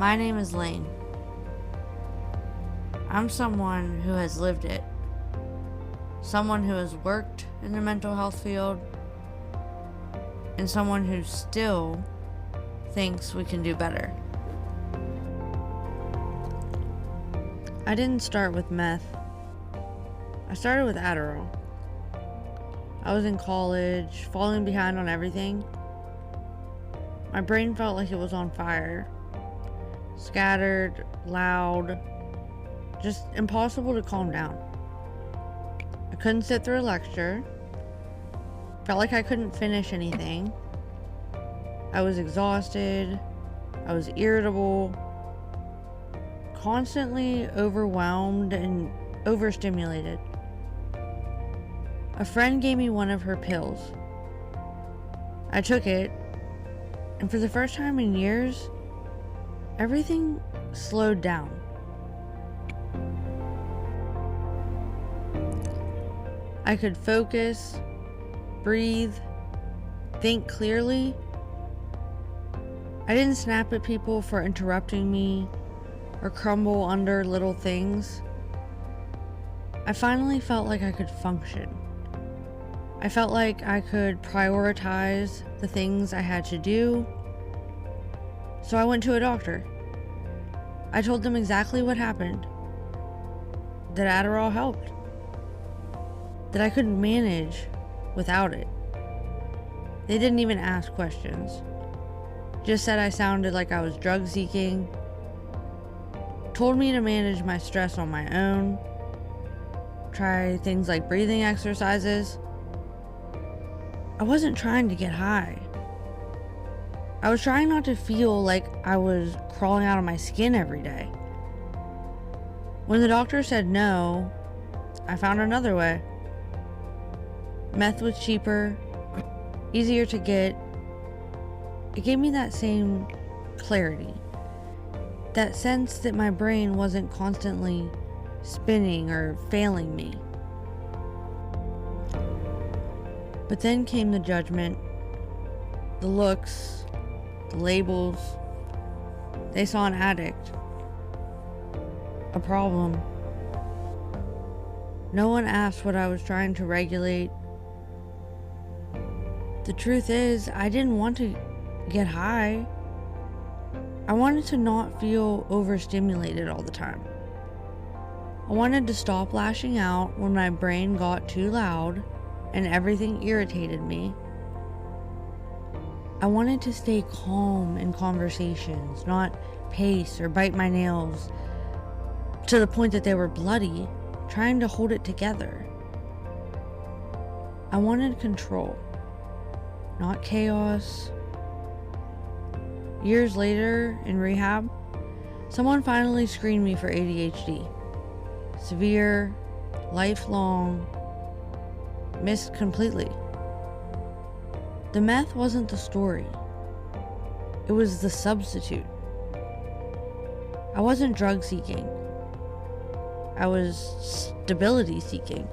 My name is Lane. I'm someone who has lived it. Someone who has worked in the mental health field. And someone who still thinks we can do better. I didn't start with meth. I started with Adderall. I was in college, falling behind on everything. My brain felt like it was on fire. Scattered, loud, just impossible to calm down. I couldn't sit through a lecture. Felt like I couldn't finish anything. I was exhausted. I was irritable. Constantly overwhelmed and overstimulated. A friend gave me one of her pills. I took it, and for the first time in years, everything slowed down. I could focus, breathe, think clearly. I didn't snap at people for interrupting me or crumble under little things. I finally felt like I could function. I felt like I could prioritize the things I had to do. So I went to a doctor. I told them exactly what happened. That Adderall helped. That I couldn't manage without it. They didn't even ask questions. Just said I sounded like I was drug seeking. Told me to manage my stress on my own. Try things like breathing exercises. I wasn't trying to get high. I was trying not to feel like I was crawling out of my skin every day. When the doctor said no, I found another way. Meth was cheaper, easier to get. It gave me that same clarity. That sense that my brain wasn't constantly spinning or failing me. But then came the judgment, the looks, the labels. They saw an addict, a problem. No one asked what I was trying to regulate. The truth is, I didn't want to get high. I wanted to not feel overstimulated all the time. I wanted to stop lashing out when my brain got too loud and everything irritated me. I wanted to stay calm in conversations, not pace or bite my nails to the point that they were bloody, trying to hold it together. I wanted control, not chaos. Years later, in rehab, someone finally screened me for ADHD. Severe, lifelong, missed completely. The meth wasn't the story. It was the substitute. I wasn't drug seeking. I was stability seeking.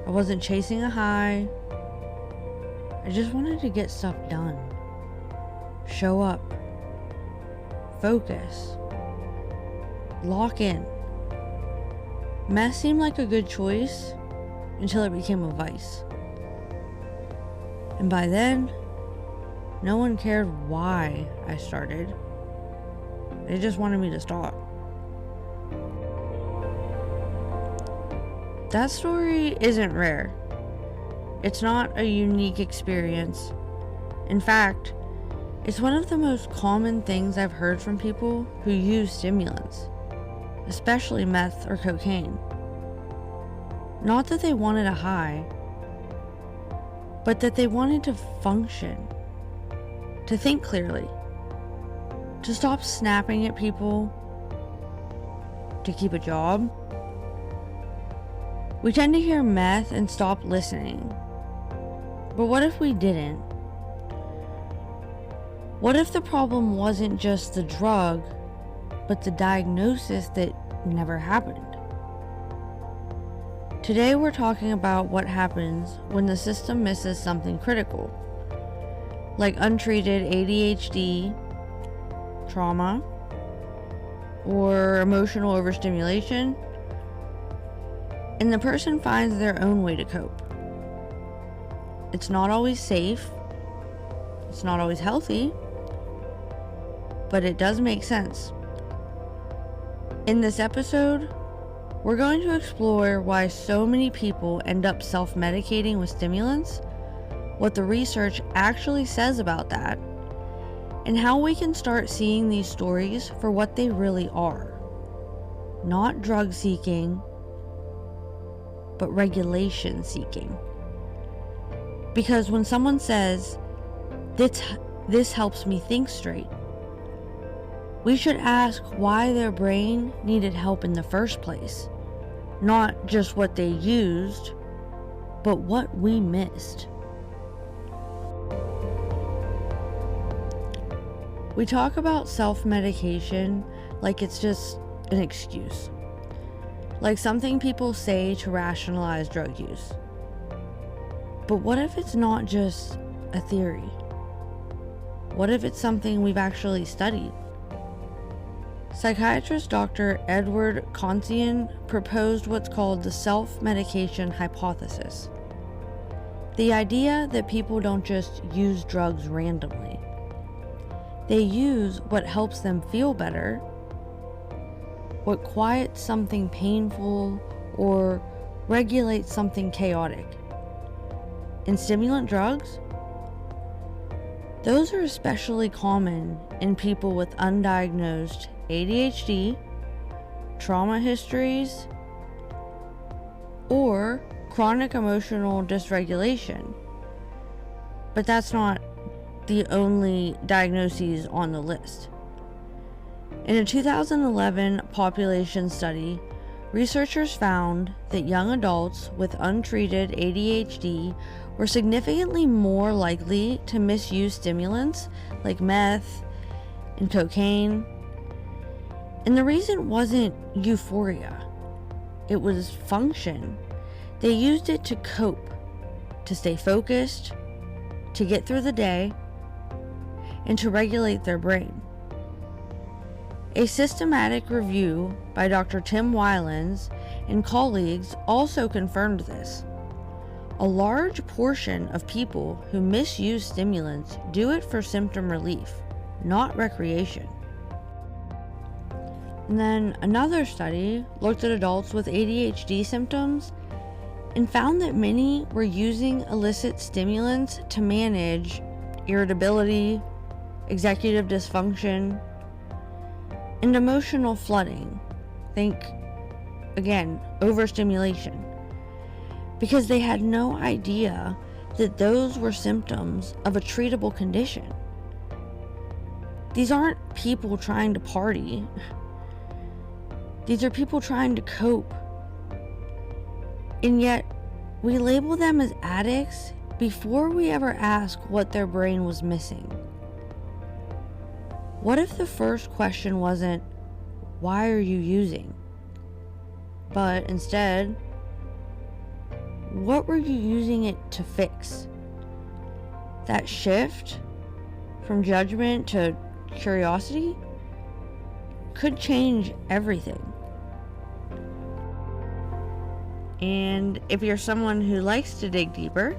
I wasn't chasing a high. I just wanted to get stuff done. Show up. Focus. Lock in. Meth seemed like a good choice until it became a vice. And by then, no one cared why I started. They just wanted me to stop. That story isn't rare. It's not a unique experience. In fact, it's one of the most common things I've heard from people who use stimulants, especially meth or cocaine. Not that they wanted a high, but that they wanted to function, to think clearly, to stop snapping at people, to keep a job. We tend to hear meth and stop listening. But what if we didn't? What if the problem wasn't just the drug, but the diagnosis that never happened? Today we're talking about what happens when the system misses something critical, like untreated ADHD, trauma, or emotional overstimulation, and the person finds their own way to cope. It's not always safe, it's not always healthy, but it does make sense. In this episode, we're going to explore why so many people end up self-medicating with stimulants, what the research actually says about that, and how we can start seeing these stories for what they really are. Not drug seeking, but regulation seeking. Because when someone says, this helps me think straight, we should ask why their brain needed help in the first place. Not just what they used, but what we missed. We talk about self-medication like it's just an excuse. Like something people say to rationalize drug use. But what if it's not just a theory? What if it's something we've actually studied? Psychiatrist Dr. Edward Consian proposed what's called the self-medication hypothesis. The idea that people don't just use drugs randomly. They use what helps them feel better, what quiets something painful, or regulates something chaotic. And stimulant drugs? Those are especially common in people with undiagnosed ADHD, trauma histories, or chronic emotional dysregulation. But that's not the only diagnoses on the list. In a 2011 population study, researchers found that young adults with untreated ADHD were significantly more likely to misuse stimulants like meth and cocaine. And the reason wasn't euphoria, it was function. They used it to cope, to stay focused, to get through the day, and to regulate their brain. A systematic review by Dr. Tim Wylans and colleagues also confirmed this. A large portion of people who misuse stimulants do it for symptom relief, not recreation. And then another study looked at adults with ADHD symptoms and found that many were using illicit stimulants to manage irritability, executive dysfunction, and emotional flooding. Think, again, overstimulation. Because they had no idea that those were symptoms of a treatable condition. These aren't people trying to party. These are people trying to cope. And yet, we label them as addicts before we ever ask what their brain was missing. What if the first question wasn't, why are you using? But instead, what were you using it to fix? That shift from judgment to curiosity could change everything. And if you're someone who likes to dig deeper,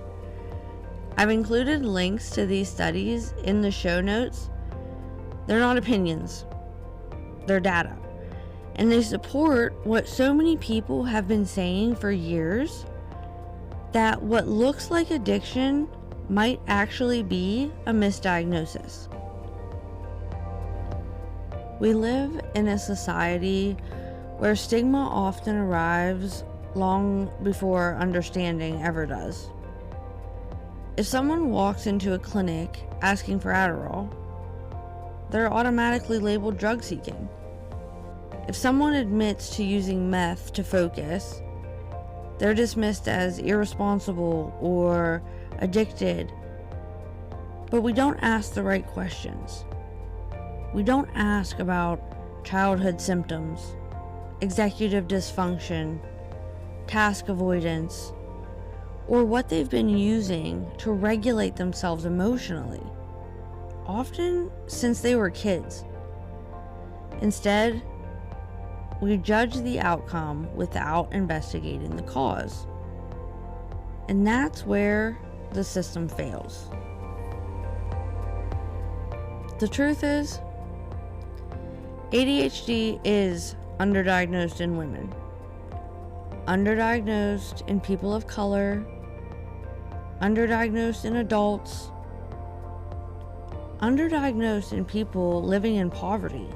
I've included links to these studies in the show notes. They're not opinions, they're data. And they support what so many people have been saying for years, that what looks like addiction might actually be a misdiagnosis. We live in a society where stigma often arrives long before understanding ever does. If someone walks into a clinic asking for Adderall, they're automatically labeled drug seeking. If someone admits to using meth to focus, they're dismissed as irresponsible or addicted. But we don't ask the right questions. We don't ask about childhood symptoms, executive dysfunction, task avoidance, or what they've been using to regulate themselves emotionally, often since they were kids. Instead, we judge the outcome without investigating the cause. And that's where the system fails. The truth is, ADHD is underdiagnosed in women, underdiagnosed in people of color, underdiagnosed in adults, underdiagnosed in people living in poverty.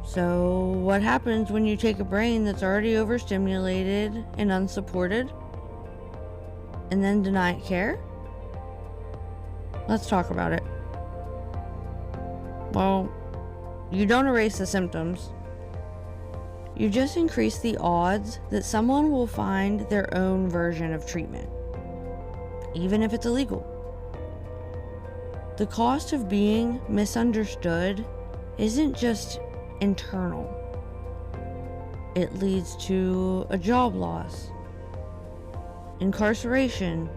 So what happens when you take a brain that's already overstimulated and unsupported and then deny it care? Let's talk about it. Well, you don't erase the symptoms. You just increase the odds that someone will find their own version of treatment, even if it's illegal. The cost of being misunderstood isn't just internal. It leads to a job loss, incarceration,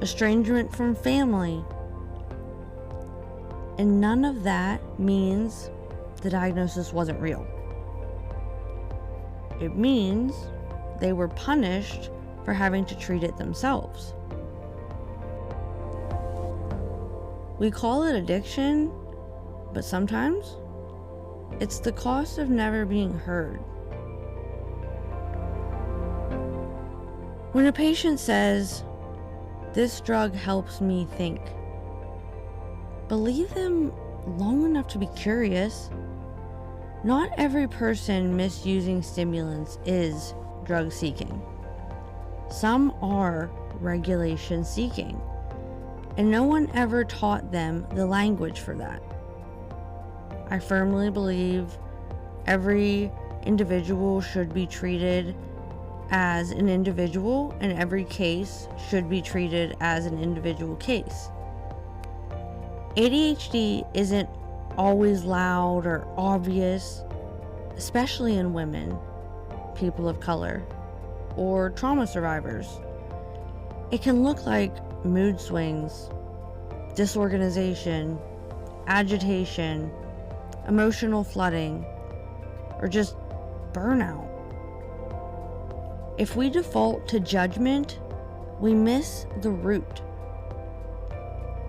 estrangement from family, and none of that means the diagnosis wasn't real. It means they were punished for having to treat it themselves. We call it addiction, but sometimes it's the cost of never being heard. When a patient says, "This drug helps me think," believe them long enough to be curious. Not every person misusing stimulants is drug seeking. Some are regulation seeking, and no one ever taught them the language for that. I firmly believe every individual should be treated as an individual, and every case should be treated as an individual case. ADHD isn't always loud or obvious, especially in women, people of color, or trauma survivors. It can look like mood swings, disorganization, agitation, emotional flooding, or just burnout. If we default to judgment, we miss the root.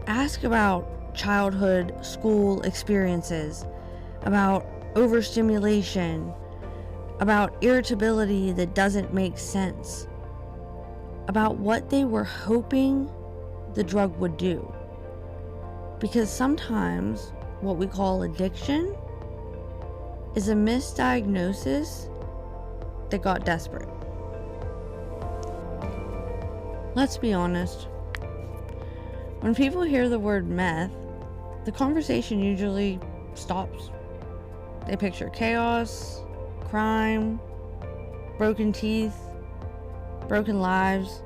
Ask about childhood school experiences, about overstimulation, about irritability that doesn't make sense, about what they were hoping the drug would do. Because sometimes what we call addiction is a misdiagnosis that got desperate. Let's be honest. When people hear the word meth, the conversation usually stops. They picture chaos, crime, broken teeth, broken lives.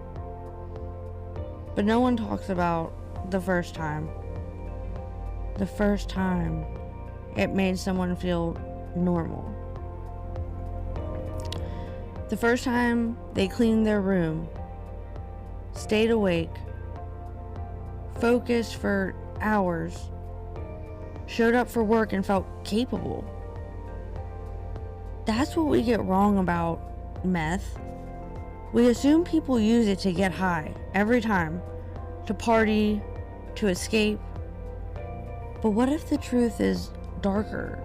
But no one talks about the first time. The first time it made someone feel normal. The first time they cleaned their room, stayed awake, focused for hours, showed up for work and felt capable. That's what we get wrong about meth. We assume people use it to get high every time, to party, to escape. But what if the truth is darker,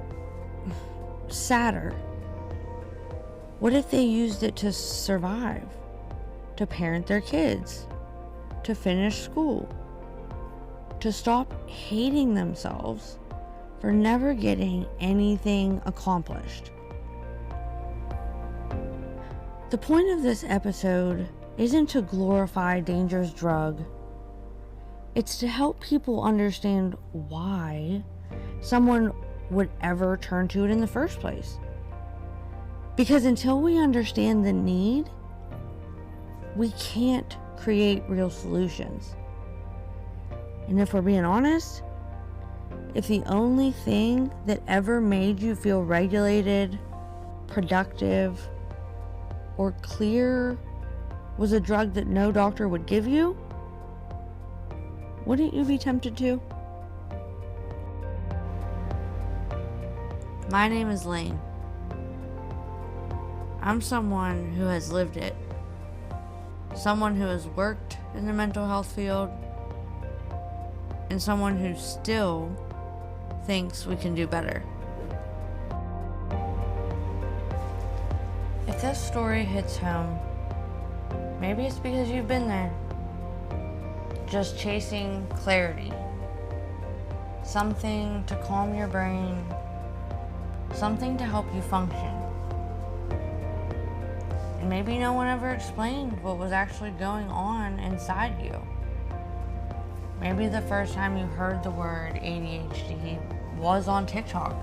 sadder? What if they used it to survive, to parent their kids, to finish school, to stop hating themselves for never getting anything accomplished? The point of this episode isn't to glorify a dangerous drug. It's to help people understand why someone would ever turn to it in the first place. Because until we understand the need, we can't create real solutions. And if we're being honest, if the only thing that ever made you feel regulated, productive, or clear was a drug that no doctor would give you, wouldn't you be tempted to? My name is Lane. I'm someone who has lived it. Someone who has worked in the mental health field. And someone who still thinks we can do better. If this story hits home, maybe it's because you've been there. Just chasing clarity. Something to calm your brain. Something to help you function. And maybe no one ever explained what was actually going on inside you. Maybe the first time you heard the word ADHD was on TikTok,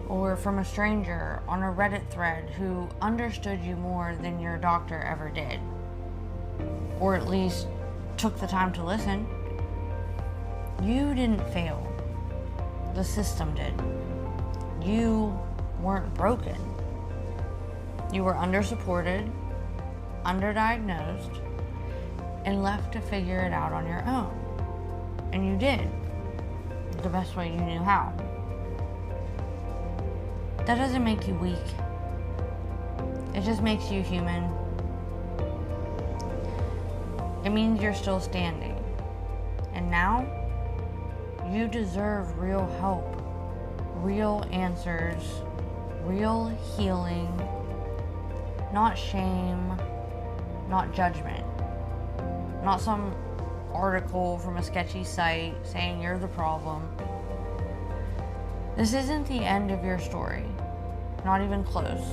or from a stranger on a Reddit thread who understood you more than your doctor ever did, or at least took the time to listen. You didn't fail. The system did. You weren't broken. You were undersupported, underdiagnosed, and left to figure it out on your own. And you did, the best way you knew how. That doesn't make you weak. It just makes you human. It means you're still standing. And now, you deserve real help, real answers, real healing, not shame, not judgment, not some article from a sketchy site saying you're the problem. This isn't the end of your story, not even close.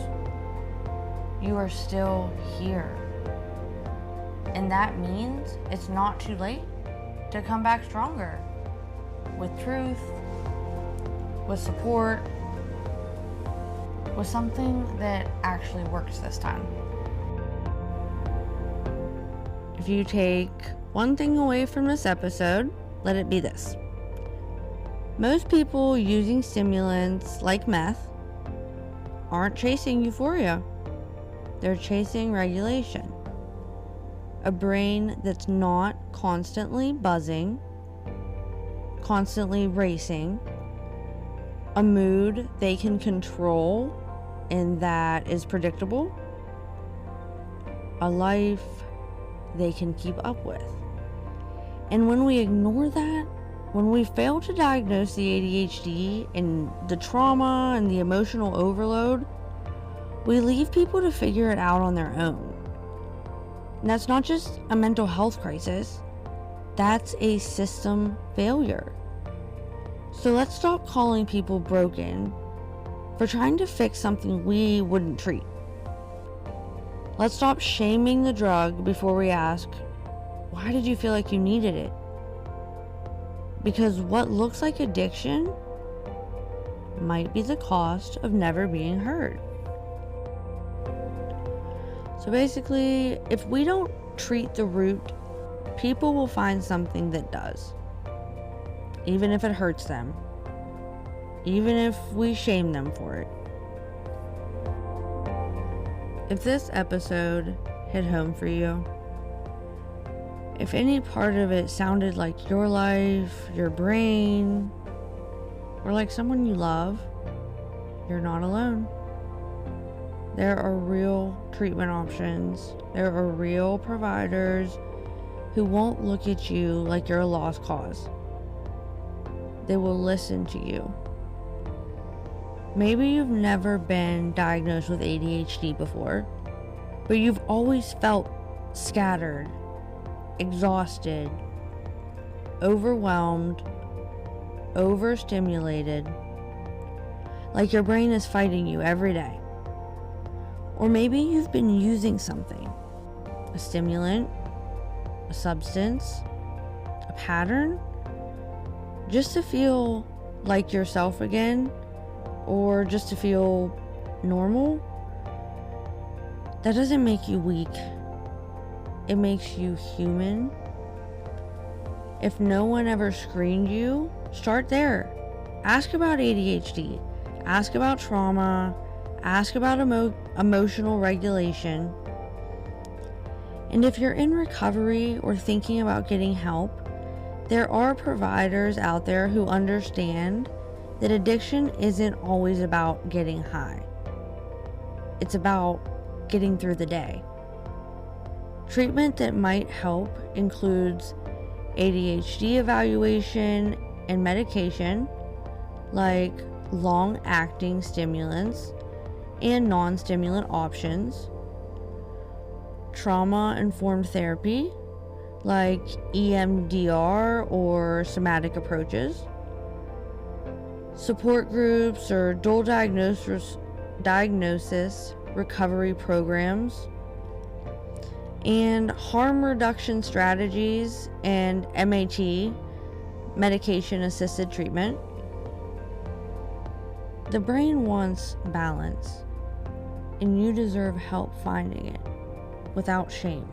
You are still here. And that means it's not too late to come back stronger, with truth, with support, with something that actually works this time. If you take one thing away from this episode, let it be this. Most people using stimulants like meth aren't chasing euphoria. They're chasing regulation. A brain that's not constantly buzzing, constantly racing, a mood they can control and that is predictable, a life they can keep up with. And when we ignore that, when we fail to diagnose the ADHD and the trauma and the emotional overload, we leave people to figure it out on their own. And that's not just a mental health crisis, that's a system failure. So let's stop calling people broken for trying to fix something we wouldn't treat. Let's stop shaming the drug before we ask, why did you feel like you needed it? Because what looks like addiction might be the cost of never being heard. So basically, if we don't treat the root, people will find something that does. Even if it hurts them. Even if we shame them for it. If this episode hit home for you, if any part of it sounded like your life, your brain, or like someone you love, you're not alone. There are real treatment options. There are real providers who won't look at you like you're a lost cause. They will listen to you. Maybe you've never been diagnosed with ADHD before, but you've always felt scattered, exhausted, overwhelmed, overstimulated, like your brain is fighting you every day. Or maybe you've been using something, a stimulant, a substance, a pattern, just to feel like yourself again, or just to feel normal. That doesn't make you weak. It makes you human. If no one ever screened you, start there. Ask about ADHD. Ask about trauma. Ask about emotional regulation. And if you're in recovery or thinking about getting help, there are providers out there who understand that addiction isn't always about getting high. It's about getting through the day. Treatment that might help includes ADHD evaluation and medication, like long-acting stimulants and non-stimulant options, trauma-informed therapy, like EMDR or somatic approaches, support groups or dual diagnosis recovery programs, and harm reduction strategies and MAT, medication-assisted treatment. The brain wants balance, and you deserve help finding it without shame.